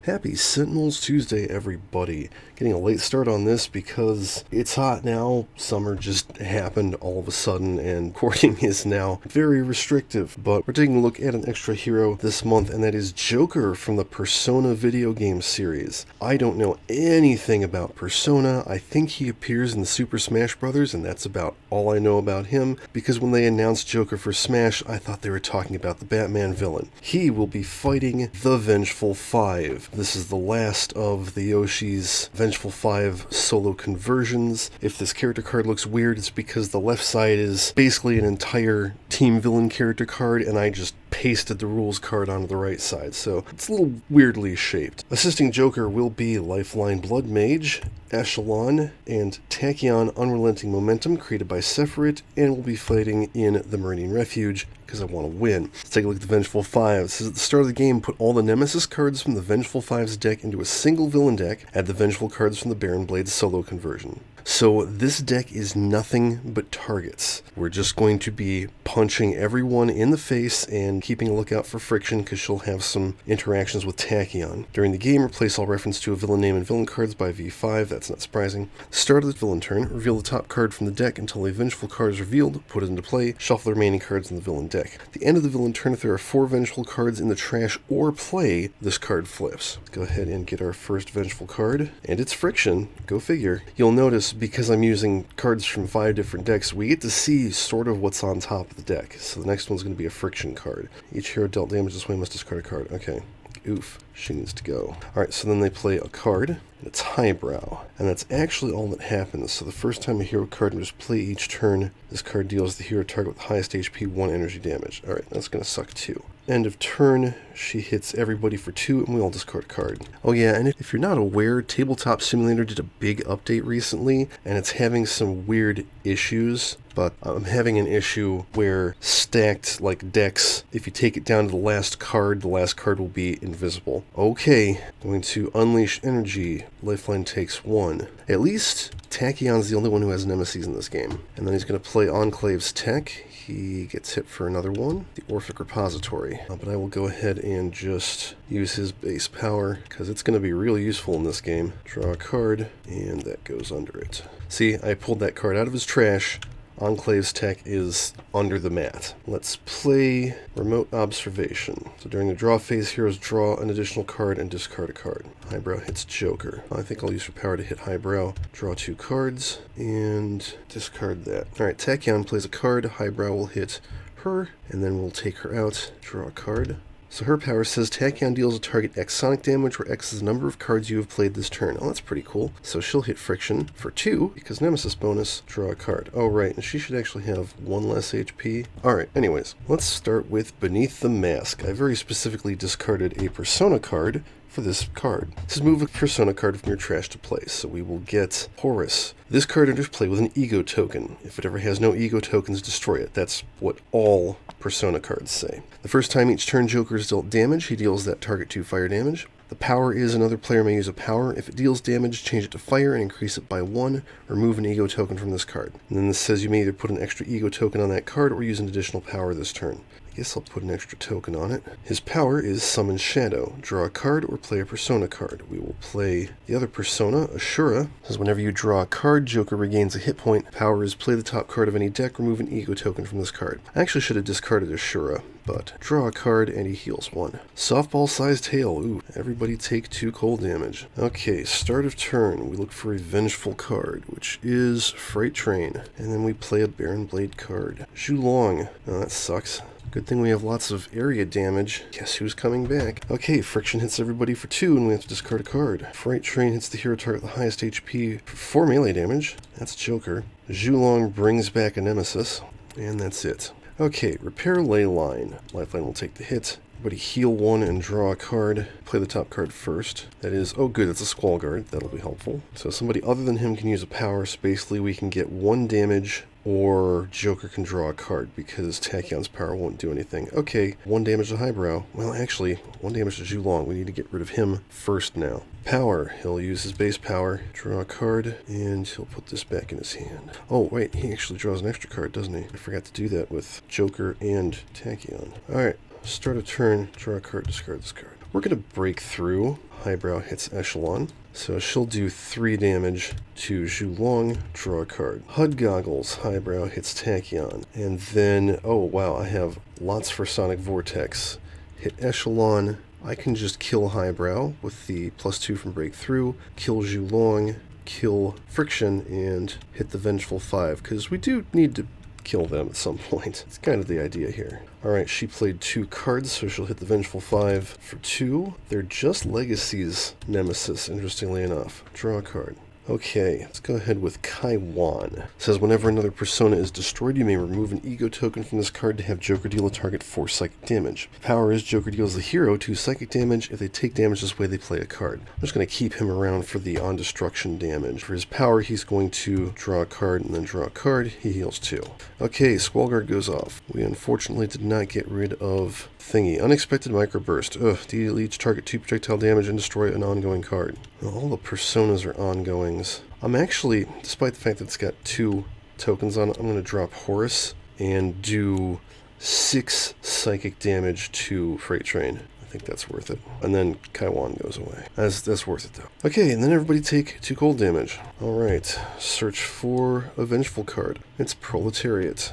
Happy Sentinels Tuesday, everybody. Getting a late start on this because it's hot now. Summer just happened all of a sudden, and courting is now very restrictive. But we're taking a look at an extra hero this month, and that is Joker from the Persona video game series. I don't know anything about Persona. I think he appears in the Super Smash Bros., and that's about all I know about him, because when they announced Joker for Smash, I thought they were talking about the Batman villain. He will be fighting the Vengeful Five. This is the last of the Yoshi's Vengeful Five solo conversions. If this character card looks weird, it's because the left side is basically an entire Team Villain character card, and I just pasted the rules card onto the right side, so it's a little weirdly shaped. Assisting Joker will be Lifeline Blood Mage, Echelon, and Tachyon Unrelenting Momentum, created by Sephiroth, and will be fighting in the Marine Refuge, because I want to win. Let's take a look at the Vengeful Five. It says at the start of the game, put all the Nemesis cards from the Vengeful Five's deck into a single villain deck, add the Vengeful cards from the Baron Blade solo conversion. So this deck is nothing but targets. We're just going to be punching everyone in the face and keeping a lookout for Friction, because she'll have some interactions with Tachyon. During the game, replace all reference to a villain name and villain cards by V5, that's not surprising. Start of the villain turn, reveal the top card from the deck until a Vengeful card is revealed, put it into play, shuffle the remaining cards in the villain deck. At the end of the villain turn, if there are 4 Vengeful cards in the trash or play, this card flips. Let's go ahead and get our first Vengeful card, and it's Friction, go figure. You'll notice, because I'm using cards from 5 different decks, we get to see sort of what's on top of the deck. So the next one's going to be a Friction card. Each hero dealt damage this way must discard a card. Okay. Oof. She needs to go. Alright, so then they play a card, and it's Highbrow. And that's actually all that happens. So the first time a hero card was played each turn, this card deals the hero target with highest HP 1 energy damage. Alright, that's going to suck too. End of turn, she hits everybody for 2, and we all discard a card. Oh yeah, and if you're not aware, Tabletop Simulator did a big update recently, and it's having some weird issues. But I'm having an issue where stacked like decks, if you take it down to the last card will be invisible. Okay, going to unleash energy. Lifeline takes 1. At least Tachyon's the only one who has nemesis in this game. And then he's going to play Enclave's Tech. He gets hit for another one, the Orphic Repository. But I will go ahead and just use his base power, because it's going to be real useful in this game. Draw a card, and that goes under it. See, I pulled that card out of his trash. Enclave's Tech is under the mat. Let's play Remote Observation. So during the draw phase, heroes draw an additional card and discard a card. Highbrow hits Joker. I think I'll use her power to hit Highbrow. Draw 2 cards and discard that. Alright, Tachyon plays a card. Highbrow will hit her, and then we'll take her out. Draw a card. So her power says Tachyon deals a target X sonic damage, where X is the number of cards you have played this turn. Oh, that's pretty cool. So she'll hit Friction for 2, because Nemesis bonus, draw a card. Oh, right, and she should actually have 1 less HP. Alright, anyways, let's start with Beneath the Mask. I very specifically discarded a Persona card for this card. This is move a Persona card from your trash to play, so we will get Horus. This card enters play with an ego token. If it ever has no ego tokens, destroy it. That's what all Persona cards say. The first time each turn Joker is dealt damage, he deals that target 2 fire damage. The power is another player may use a power. If it deals damage, change it to fire and increase it by 1. Remove an ego token from this card. And then this says you may either put an extra ego token on that card or use an additional power this turn. I guess I'll put an extra token on it. His power is Summon Shadow. Draw a card or play a Persona card. We will play the other Persona, Ashura. It says whenever you draw a card, Joker regains a hit point. Power is play the top card of any deck, remove an ego token from this card. I actually should have discarded Ashura, but draw a card and he heals 1. Softball-sized hail. Ooh, everybody take 2 cold damage. Okay, start of turn. We look for a Vengeful card, which is Freight Train. And then we play a Baron Blade card. Zhulong. Oh, that sucks. Good thing we have lots of area damage. Guess who's coming back? Okay, Friction hits everybody for 2, and we have to discard a card. Freight Train hits the hero target with the highest HP for 4 melee damage. That's Joker. Zhulong brings back a Nemesis, and that's it. Okay, Repair Ley Line. Lifeline will take the hit. Everybody heal 1 and draw a card. Play the top card first. That is, oh good, that's a Squall Guard. That'll be helpful. So somebody other than him can use a power, so basically we can get 1 damage, or Joker can draw a card, because Tachyon's power won't do anything. Okay, 1 damage to Highbrow. Well, actually, 1 damage to Zhulong. We need to get rid of him first now. Power. He'll use his base power, draw a card, and he'll put this back in his hand. Oh, wait, he actually draws an extra card, doesn't he? I forgot to do that with Joker and Tachyon. Alright. Start a turn, draw a card, discard this card. We're going to break through. Highbrow hits Echelon. So she'll do 3 damage to Zhulong, draw a card. HUD Goggles, Highbrow hits Tachyon. And then, oh wow, I have lots for Sonic Vortex. Hit Echelon. I can just kill Highbrow with the +2 from Breakthrough, kill Zhulong, kill Friction, and hit the Vengeful 5, because we do need to kill them at some point. It's kind of the idea here. Alright, she played 2 cards, so she'll hit the Vengeful 5 for 2. They're just Legacy's Nemesis, interestingly enough. Draw a card. Okay, let's go ahead with Kaiwan. It says whenever another persona is destroyed, you may remove an ego token from this card to have Joker deal a target 4 psychic damage. The power is Joker deals the hero 2 psychic damage. If they take damage this way, they play a card. I'm just going to keep him around for the on destruction damage. For his power, he's going to draw a card and then draw a card. He heals 2. Okay, Squallguard goes off. We unfortunately did not get rid of Thingy. Unexpected Microburst. Deal each target 2 projectile damage and destroy an ongoing card. Well, all the personas are ongoings. I'm actually, despite the fact that it's got 2 tokens on it, I'm going to drop Horus and do 6 psychic damage to Freight Train. I think that's worth it. And then Kaiwan goes away. That's worth it, though. Okay, and then everybody take 2 cold damage. Alright, search for a Vengeful card. It's Proletariat.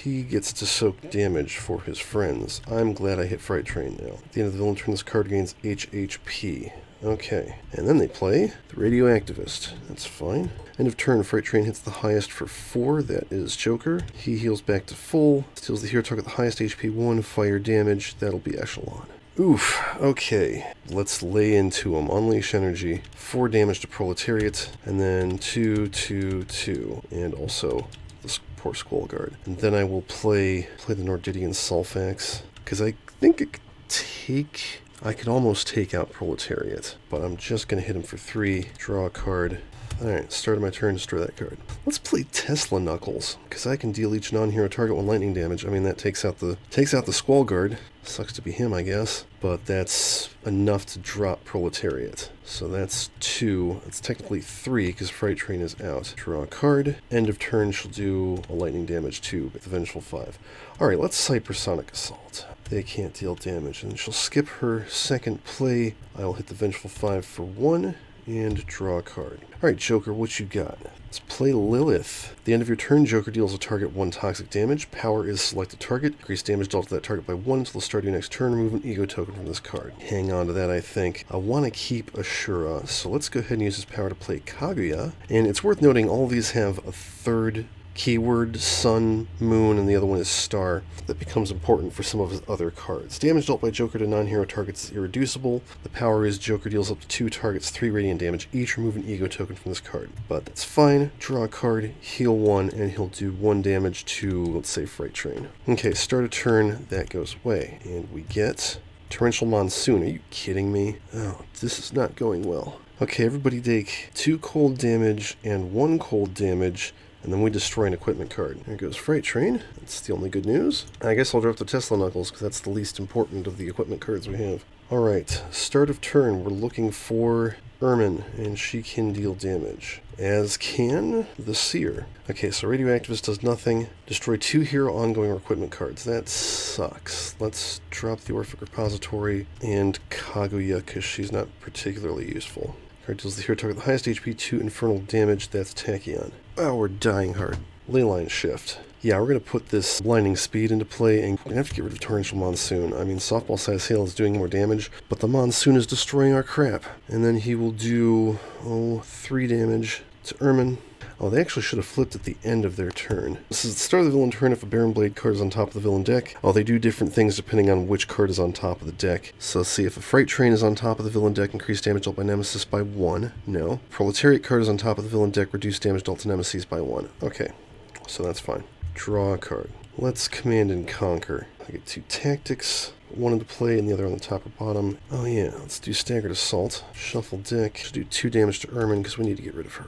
He gets to soak damage for his friends. I'm glad I hit Freight Train now. At the end of the villain turn, this card gains HP. Okay, and then they play the Radioactivist. That's fine. End of turn, Freight Train hits the highest for 4. That is Joker. He heals back to full. Steals the hero target the highest HP 1. Fire damage. That'll be Echelon. Oof. Okay. Let's lay into him. Unleash energy. 4 damage to Proletariat. And then 2, 2, 2. And also this poor Squallguard. And then I will play the Nordidian Sulfax. Because I think it could I could almost take out Proletariat, but I'm just going to hit him for 3, draw a card. Alright, start of my turn, destroy that card. Let's play Tesla Knuckles, because I can deal each non-hero target 1 lightning damage. I mean, that takes out the Squallguard. Sucks to be him, I guess, but that's enough to drop Proletariat. So that's 2. It's technically 3, because Freight Train is out. Draw a card. End of turn, she'll do a lightning damage 2 with the Vengeful 5. Alright, let's Hypersonic Assault. They can't deal damage, and she'll skip her second play. I'll hit the Vengeful 5 for 1, and draw a card. Alright, Joker, what you got? Let's play Lilith. At the end of your turn, Joker deals a target 1 toxic damage. Power is select a target. Increase damage dealt to that target by 1 until the start of your next turn. Remove an ego token from this card. Hang on to that, I think. I want to keep Ashura, so let's go ahead and use his power to play Kaguya. And it's worth noting all these have a 3rd keyword, sun, moon, and the other one is star. That becomes important for some of his other cards. Damage dealt by Joker to non-hero targets is irreducible. The power is Joker deals up to 2 targets 3 radiant damage each. Remove an ego token from this card. But that's fine. Draw a card, heal 1, and he'll do 1 damage to, let's say, Freight Train. Okay, start a turn, that goes away. And we get Torrential Monsoon. Are you kidding me? Oh, this is not going well. Okay, everybody take 2 cold damage and 1 cold damage. And then we destroy an equipment card. There goes Freight Train. That's the only good news. I guess I'll drop the Tesla Knuckles, because that's the least important of the equipment cards we have. Alright, start of turn, we're looking for Ermin, and she can deal damage. As can the Seer. Okay, so Radioactivist does nothing. Destroy 2 hero ongoing or equipment cards. That sucks. Let's drop the Orphic Repository and Kaguya, because she's not particularly useful. Card deals the hero target the highest HP 2 infernal damage. That's Tachyon. Oh, we're dying hard. Leyline Shift. Yeah, we're going to put this Blinding Speed into play, and we're going to have to get rid of Torrential Monsoon. I mean, Softball Size Hail is doing more damage, but the Monsoon is destroying our crap. And then he will do, 3 damage to Ermin. Oh, they actually should have flipped at the end of their turn. This is the start of the villain turn if a Baron Blade card is on top of the villain deck. Oh, they do different things depending on which card is on top of the deck. So let's see, if a Freight Train is on top of the villain deck, increase damage dealt by Nemesis by 1. No. Proletariat card is on top of the villain deck, reduce damage dealt to Nemesis by 1. Okay, so that's fine. Draw a card. Let's Command and Conquer. I get 2 tactics. One into play and the other on the top or bottom. Oh yeah, let's do Staggered Assault. Shuffle deck. Should do 2 damage to Ermin because we need to get rid of her.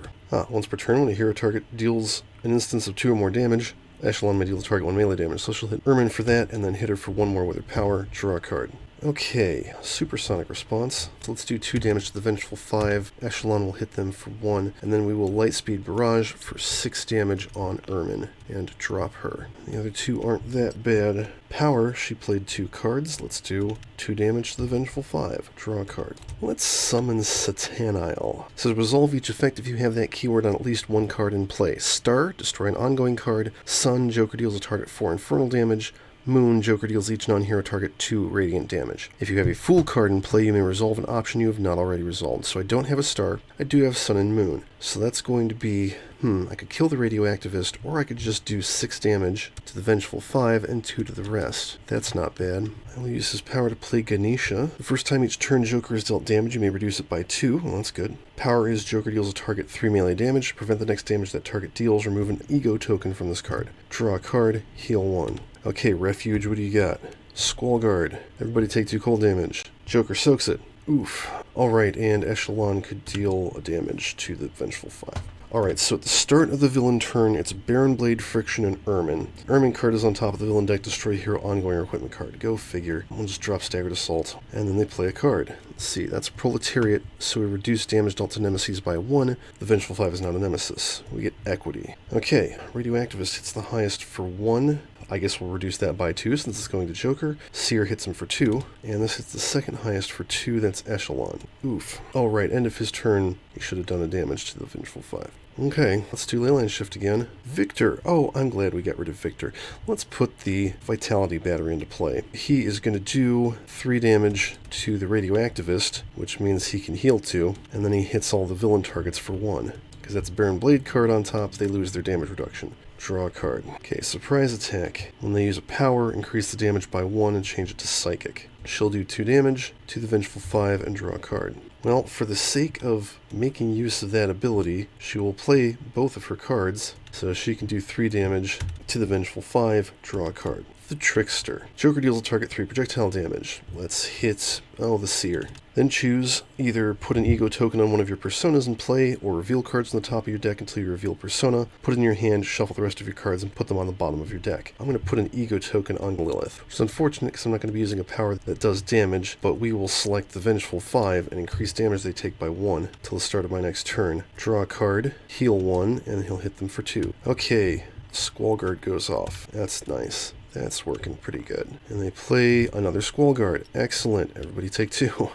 Once per turn, when a hero target deals an instance of 2 or more damage, Echelon may deal the target 1 melee damage. So she'll hit Ermin for that and then hit her for 1 more with her power. Draw a card. Okay, supersonic response. So let's do 2 damage to the Vengeful 5. Echelon will hit them for 1, and then we will Lightspeed Barrage for 6 damage on Ermin and drop her. The other two aren't that bad. Power, she played 2 cards. Let's do 2 damage to the Vengeful 5. Draw a card. Let's summon Sentinel. It says resolve each effect if you have that keyword on at least 1 card in play. Star, destroy an ongoing card. Sun, Joker deals a target 4 infernal damage. Moon, Joker deals each non-hero target 2 radiant damage. If you have a Fool card in play, you may resolve an option you have not already resolved. So I don't have a Star. I do have Sun and Moon. So that's going to be, I could kill the Radioactivist, or I could just do 6 damage to the Vengeful 5 and 2 to the rest. That's not bad. I will use his power to play Ganesha. The first time each turn Joker is dealt damage, you may reduce it by 2. Well, that's good. Power is Joker deals a target 3 melee damage. To prevent the next damage that target deals, remove an ego token from this card. Draw a card, heal 1. Okay, Refuge, what do you got? Squall Guard. Everybody take 2 cold damage. Joker soaks it. Oof. Alright, and Echelon could deal a damage to the Vengeful 5. Alright, so at the start of the villain turn, it's Baron Blade, Friction, and Ermin. Ermin card is on top of the villain deck, destroy hero ongoing or equipment card. Go figure. We'll just drop Staggered Assault. And then they play a card. Let's see, that's Proletariat, so we reduce damage dealt to nemesis by 1. The Vengeful 5 is not a nemesis. We get Equity. Okay, Radioactivist hits the highest for 1. I guess we'll reduce that by 2 since it's going to Joker. Seer hits him for 2. And this hits the second highest for 2, that's Echelon. Oof. Oh right, end of his turn, he should have done a damage to the Vengeful 5. Okay, let's do Leyline Shift again. Victor. Oh, I'm glad we got rid of Victor. Let's put the Vitality Battery into play. He is going to do 3 damage to the Radioactivist, which means he can heal 2, and then he hits all the villain targets for 1. Because that's Baron Blade card on top, they lose their damage reduction. Draw a card. Okay, Surprise Attack. When they use a power, increase the damage by 1 and change it to Psychic. She'll do 2 damage to the Vengeful 5 and draw a card. Well, for the sake of making use of that ability, she will play both of her cards, so she can do 3 damage to the Vengeful 5, draw a card. The Trickster. Joker deals a target 3 projectile damage. Let's hit, the Seer. Then choose either put an ego token on one of your personas in play, or reveal cards on the top of your deck until you reveal persona, put it in your hand, shuffle the rest of your cards, and put them on the bottom of your deck. I'm going to put an ego token on Lilith, which is unfortunate because I'm not going to be using a power that does damage, but we will select the Vengeful 5 and increase damage they take by 1 till the start of my next turn. Draw a card, heal 1, and he'll hit them for 2. Okay, Squall Guard goes off. That's nice. That's working pretty good. And they play another Squall Guard. Excellent. Everybody take 2.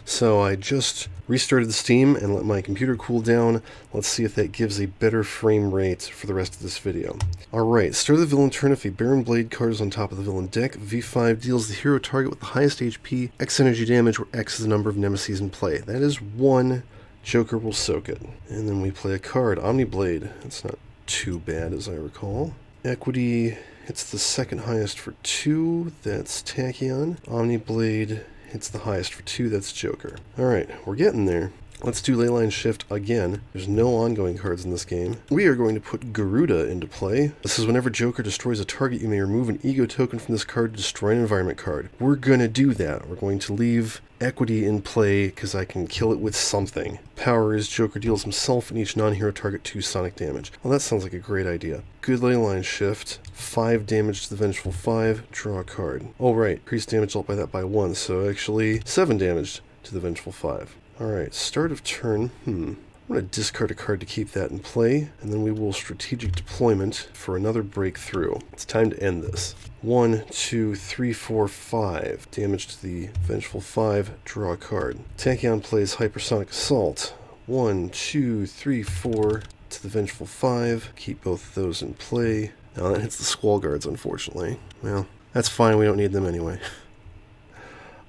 So I just restarted the Steam and let my computer cool down. Let's see if that gives a better frame rate for the rest of this video. Alright, start of the villain turn. If a Baron Blade card is on top of the villain deck, V5 deals the hero target with the highest HP, X energy damage, where X is the number of nemesis in play. That is 1. Joker will soak it. And then we play a card, Omniblade. That's not too bad as I recall. Equity hits the second highest for 2. That's Tachyon. Omniblade hits the highest for 2, that's Joker. Alright, we're getting there. Let's do Leyline Shift again. There's no ongoing cards in this game. We are going to put Garuda into play. This is whenever Joker destroys a target, you may remove an ego token from this card to destroy an environment card. We're going to do that. We're going to leave Equity in play because I can kill it with something. Power is Joker deals himself and each non-hero target 2 sonic damage. Well, that sounds like a great idea. Good Leyline Shift. 5 damage to the Vengeful 5. Draw a card. Oh right, increase damage dealt by that by 1, so actually 7 damage to the Vengeful 5. Alright, start of turn. I'm going to discard a card to keep that in play, and then we will Strategic Deployment for another breakthrough. It's time to end this. 1, 2, 3, 4, 5. Damage to the Vengeful 5. Draw a card. Tachyon plays Hypersonic Assault. 1, 2, 3, 4 to the Vengeful 5. Keep both of those in play. Now that hits the Squall Guards, unfortunately. Well, that's fine, we don't need them anyway.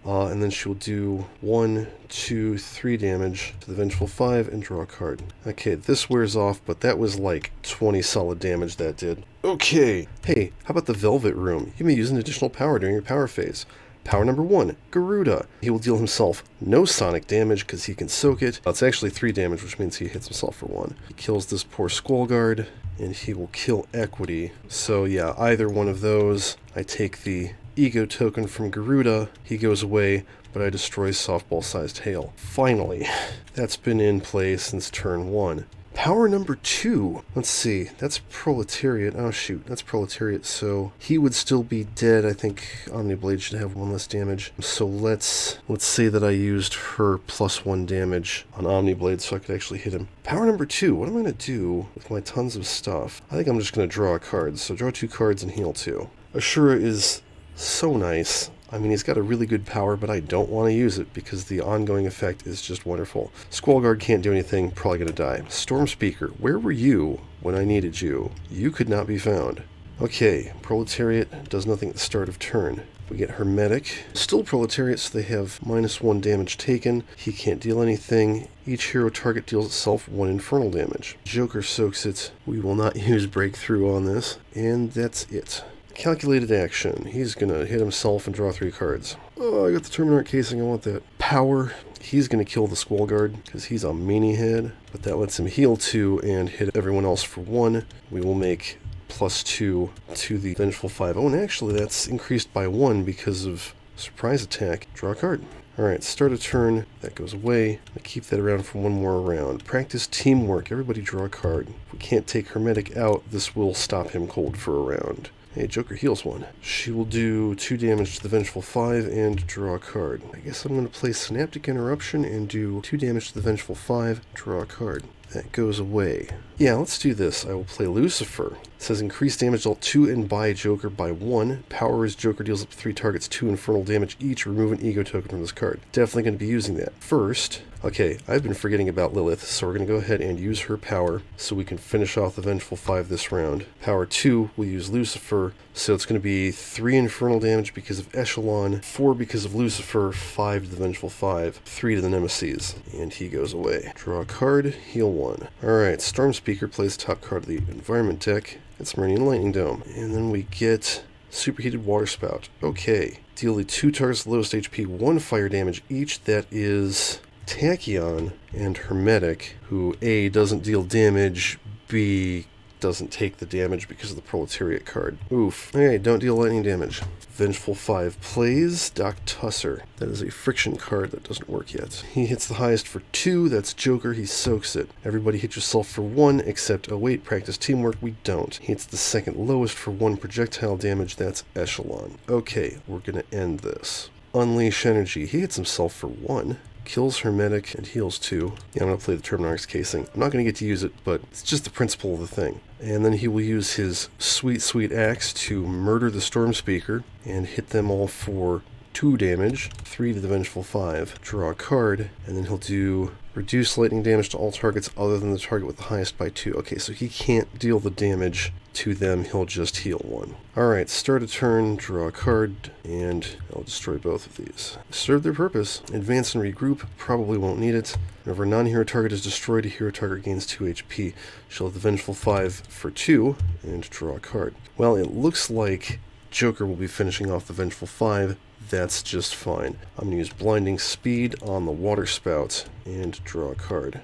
And then she'll do 1, 2, 3 damage to the Vengeful 5 and draw a card. Okay, this wears off, but that was like 20 solid damage that did. Okay, hey, how about the Velvet Room? You may use an additional power during your power phase. Power number 1, Garuda. He will deal himself no sonic damage because he can soak it. It's actually 3 damage, which means he hits himself for 1. He kills this poor Squall Guard, and he will kill Equity. So yeah, either one of those. I take the ego token from Garuda, he goes away, but I destroy softball-sized hail. Finally, that's been in play since turn 1. Power number 2. Let's see. That's Proletariat. Oh, shoot. That's Proletariat. So he would still be dead. I think Omniblade should have 1 less damage. So let's say that I used her +1 damage on Omniblade so I could actually hit him. Power number 2. What am I going to do with my tons of stuff? I think I'm just going to draw a card. So draw 2 cards and heal 2. Ashura is so nice. I mean, he's got a really good power, but I don't want to use it because the ongoing effect is just wonderful. Squallguard can't do anything, probably going to die. Stormspeaker, where were you when I needed you? You could not be found. Okay, Proletariat does nothing at the start of turn. We get Hermetic. Still Proletariat, so they have -1 damage taken. He can't deal anything. Each hero target deals itself 1 infernal damage. Joker soaks it. We will not use Breakthrough on this. And that's it. Calculated action. He's going to hit himself and draw 3 cards. Oh, I got the Terminarch casing. I want that. Power. He's going to kill the Squallguard because he's a meanie head. But that lets him heal 2 and hit everyone else for 1. We will make +2 to the Vengeful 5. Oh, and actually that's increased by 1 because of surprise attack. Draw a card. Alright, start a turn. That goes away. I keep that around for 1 more round. Practice teamwork. Everybody draw a card. If we can't take Hermetic out, this will stop him cold for a round. Hey, Joker heals 1. She will do 2 damage to the Vengeful 5 and draw a card. I guess I'm going to play Synaptic Interruption and do 2 damage to the Vengeful 5, draw a card. That goes away. Yeah, let's do this. I will play Lucifer. It says increase damage dealt 2 and by Joker by 1. Power is Joker deals up to 3 targets 2 infernal damage each. Remove an ego token from this card. Definitely going to be using that. First, okay, I've been forgetting about Lilith, so we're going to go ahead and use her power so we can finish off the Vengeful 5 this round. Power 2, we'll use Lucifer, so it's going to be 3 infernal damage because of Echelon, 4 because of Lucifer, 5 to the Vengeful 5, 3 to the Nemesis, and he goes away. Draw a card, heal 1. Alright, Stormspeaker plays the top card of the Environment deck. It's Meridian Lightning Dome. And then we get Superheated Water Spout. Okay. Deal the 2 targets with lowest HP 1 fire damage each. That is Tachyon and Hermetic, who A, doesn't deal damage, B, doesn't take the damage because of the Proletariat card. Oof. Okay, don't deal lightning damage. Vengeful 5 plays Doc Tusser. That is a friction card that doesn't work yet. He hits the highest for 2, that's Joker, he soaks it. Everybody hit yourself for 1, except, oh wait, practice teamwork, we don't. He hits the second lowest for 1 projectile damage, that's Echelon. Okay, we're gonna end this. Unleash Energy, he hits himself for 1. Kills Hermetic and heals 2. Yeah, I'm going to play the Terminarch's casing. I'm not going to get to use it, but it's just the principle of the thing. And then he will use his sweet, sweet axe to murder the Stormspeaker and hit them all for 2 damage, 3 to the Vengeful 5. Draw a card, and then he'll do reduce lightning damage to all targets other than the target with the highest by 2. Okay, so he can't deal the damage to them, he'll just heal 1. Alright, start a turn, draw a card, and I'll destroy both of these. Serve their purpose. Advance and regroup, probably won't need it. Whenever a non-hero target is destroyed, a hero target gains 2 HP. She'll have the Vengeful 5 for 2, and draw a card. Well, it looks like Joker will be finishing off the Vengeful 5. That's just fine. I'm going to use Blinding Speed on the Water Spout, and draw a card.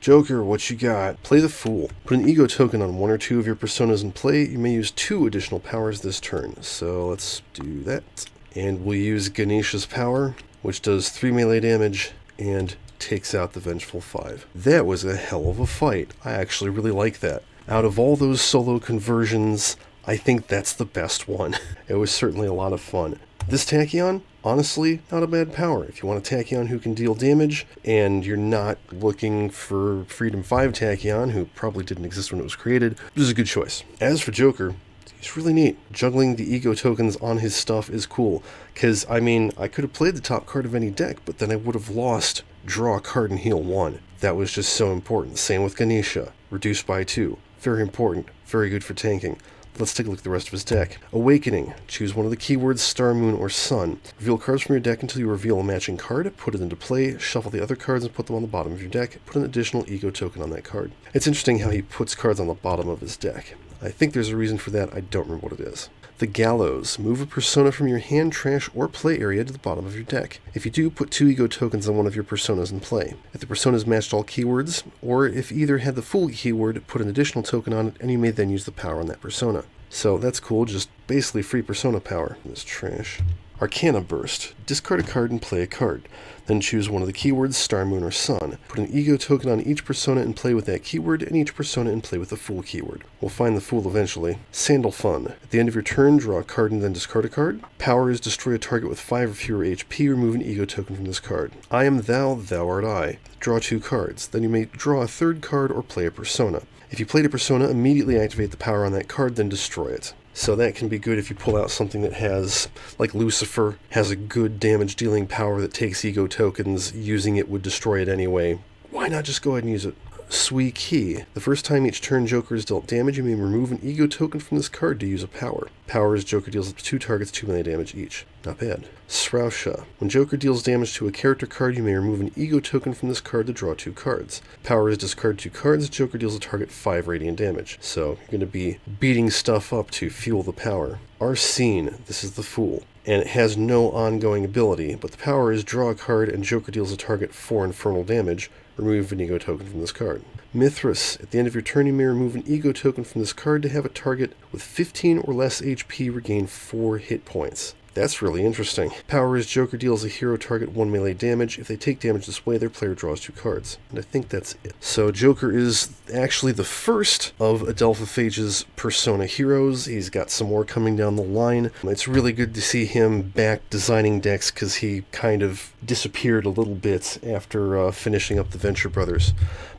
Joker, what you got? Play the Fool. Put an ego token on 1 or 2 of your personas in play. You may use 2 additional powers this turn. So let's do that. And we'll use Ganesha's power, which does 3 melee damage and takes out the Vengeful 5. That was a hell of a fight. I actually really like that. Out of all those solo conversions, I think that's the best one. It was certainly a lot of fun. This Tachyon, honestly, not a bad power. If you want a Tachyon who can deal damage, and you're not looking for Freedom 5 Tachyon, who probably didn't exist when it was created, this is a good choice. As for Joker, he's really neat. Juggling the ego tokens on his stuff is cool, because, I mean, I could have played the top card of any deck, but then I would have lost draw a card and heal 1. That was just so important. Same with Ganesha, reduced by 2. Very important, very good for tanking. Let's take a look at the rest of his deck. Awakening. Choose one of the keywords Star, Moon, or Sun. Reveal cards from your deck until you reveal a matching card. Put it into play. Shuffle the other cards and put them on the bottom of your deck. Put an additional ego token on that card. It's interesting how he puts cards on the bottom of his deck. I think there's a reason for that. I don't remember what it is. The Gallows. Move a persona from your hand, trash, or play area to the bottom of your deck. If you do, put 2 ego tokens on one of your personas in play. If the personas matched all keywords, or if either had the full keyword, put an additional token on it, and you may then use the power on that persona. So that's cool, just basically free persona power. This trash. Arcana Burst. Discard a card and play a card. Then choose one of the keywords Star, Moon, or Sun. Put an ego token on each persona and play with that keyword, and each persona and play with the Fool keyword. We'll find the Fool eventually. Sandal Fun. At the end of your turn, draw a card and then discard a card. Power is destroy a target with 5 or fewer HP, remove an ego token from this card. I am thou, thou art I. Draw 2 cards. Then you may draw a 3rd card or play a persona. If you played a persona, immediately activate the power on that card, then destroy it. So that can be good if you pull out something that has, like Lucifer, has a good damage dealing power that takes ego tokens. Using it would destroy it anyway. Why not just go ahead and use it? Sui Key. The first time each turn Joker is dealt damage, you may remove an ego token from this card to use a power. Power is Joker deals up to 2 targets 2 melee damage each. Not bad. Srausha. When Joker deals damage to a character card, you may remove an ego token from this card to draw 2 cards. Power is discard 2 cards, Joker deals a target 5 radiant damage. So you're going to be beating stuff up to fuel the power. Arsene. This is the Fool. And it has no ongoing ability, but the power is draw a card and Joker deals a target 4 infernal damage. Remove an ego token from this card. Mithras. At the end of your turn, you may remove an ego token from this card to have a target with 15 or less HP regain 4 hit points. That's really interesting. Power is Joker deals a hero target 1 melee damage. If they take damage this way, their player draws 2 cards. And I think that's it. So Joker is actually the first of Adelphaphage's Persona heroes. He's got some more coming down the line. It's really good to see him back designing decks because he kind of disappeared a little bit after finishing up the Venture Brothers.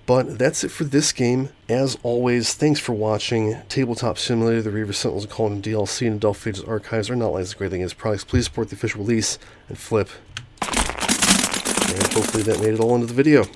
But that's it for this game. As always, thanks for watching. Tabletop Simulator, the Reaver Sentinels, Cauldron DLC, and Adelphaphage's Archives are not licensed grading as products. Please support the official release and flip. And hopefully that made it all into the video.